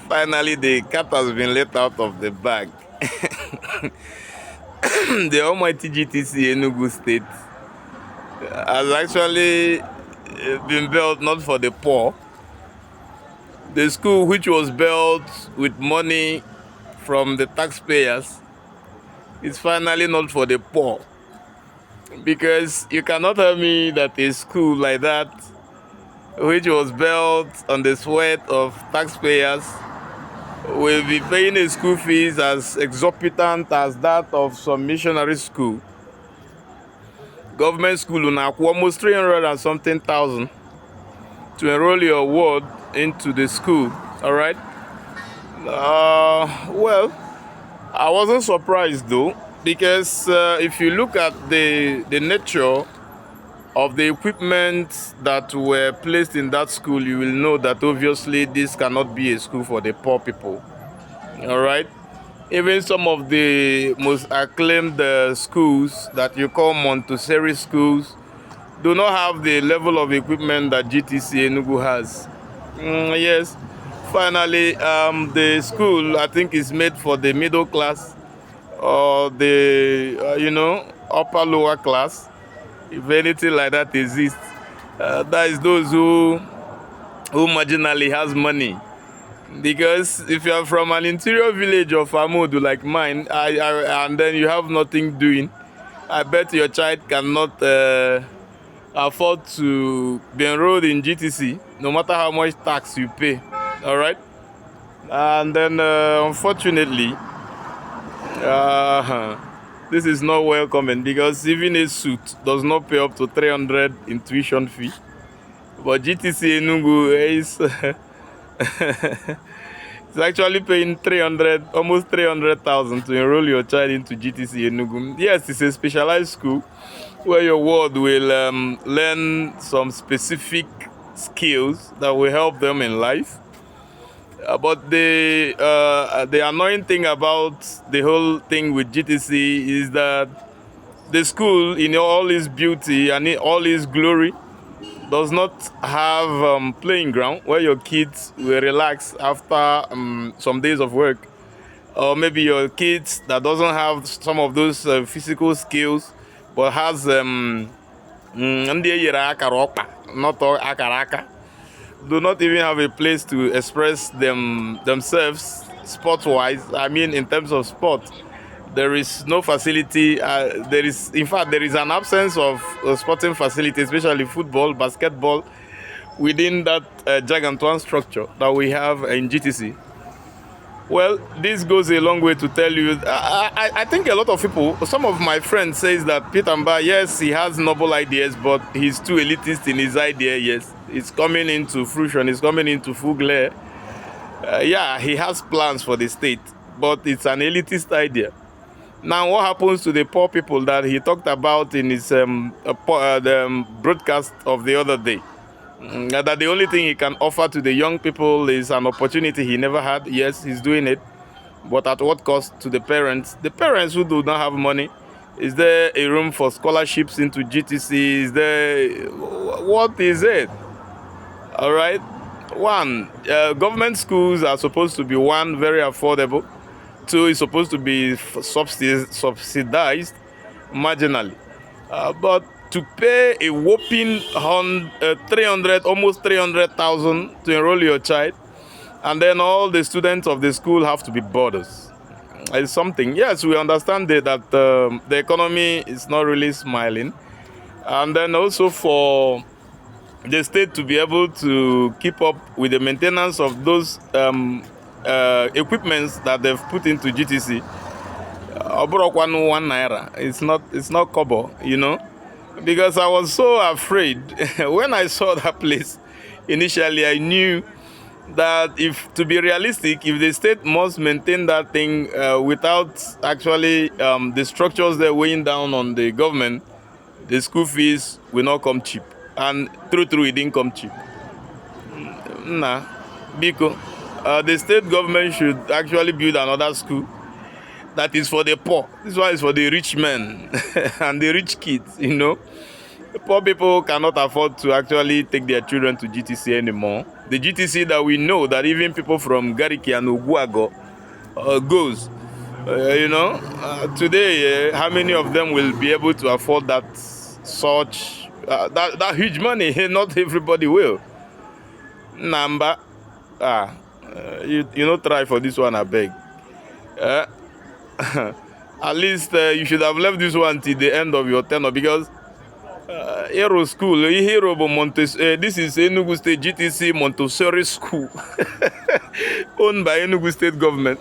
Finally, the cat has been let out of the bag. The almighty GTC Enugu State has actually been built not for the poor. The school, which was built with money from the taxpayers, is finally not for the poor. Because you cannot tell me that a school like that, which was built on the sweat of taxpayers, will be paying a school fees as exorbitant as that of some missionary school. Government school now almost 300 and something thousand to enroll your ward into the school. All right. Well, I wasn't surprised though, because if you look at the nature of the equipment that were placed in that school, you will know that obviously this cannot be a school for the poor people. All right. Even some of the most acclaimed schools that you call Montessori schools do not have the level of equipment that GTC Enugu has. Yes, finally, the school, I think, is made for the middle class or the, upper lower class, if anything like that exists. That is those who marginally has money. Because if you are from an interior village of Amodu like mine, and then you have nothing doing, I bet your child cannot afford to be enrolled in GTC, no matter how much tax you pay. All right, and then unfortunately, this is not welcoming, because even a suit does not pay up to 300 in tuition fee, but GTC Enugu is. It's actually paying 300, almost 300,000 to enroll your child into GTC Enugu. Yes, it's a specialized school where your ward will learn some specific skills that will help them in life. But the annoying thing about the whole thing with GTC is that the school, in all its beauty and in all its glory, does not have playing ground where your kids will relax after some days of work, or maybe your kids that doesn't have some of those physical skills but has not akaraka, do not even have a place to express themselves sport-wise. I mean, in terms of sport, there is no facility. In fact, there is an absence of sporting facility, especially football, basketball, within that gigantuan structure that we have in GTC. Well, this goes a long way to tell you. I think a lot of people, some of my friends, says that Peter Mba, yes, he has noble ideas, but he's too elitist in his idea. Yes, it's coming into fruition. It's coming into full glare. Yeah, he has plans for the state, but it's an elitist idea. Now, what happens to the poor people that he talked about in his broadcast of the other day? That the only thing he can offer to the young people is an opportunity he never had. Yes, he's doing it, but at what cost to the parents? The parents who do not have money. Is there a room for scholarships into GTC? Is there... What is it? All right. One, government schools are supposed to be, one, very affordable. Two, is supposed to be subsidized marginally. But to pay a whopping 300, almost 300,000 to enroll your child, and then all the students of the school have to be boarders, is something. Yes, we understand that the economy is not really smiling. And then also for the state to be able to keep up with the maintenance of those equipments that they've put into GTC, ₦1 it's not kobo, because I was so afraid when I saw that place. Initially, I knew that to be realistic, if the state must maintain that thing without actually the structures they're weighing down on the government, the school fees will not come cheap. And true, it didn't come cheap. Nah, because the state government should actually build another school that is for the poor. This one is for the rich men and the rich kids, The poor people cannot afford to actually take their children to GTC anymore. The GTC that we know that even people from Gariki and Oguago goes. Today, how many of them will be able to afford that that huge money? Not everybody will. Number, you know, try for this one, I beg. At least you should have left this one till the end of your tenure, because Aero School, this is Enugu State GTC Montessori School, owned by Enugu State government.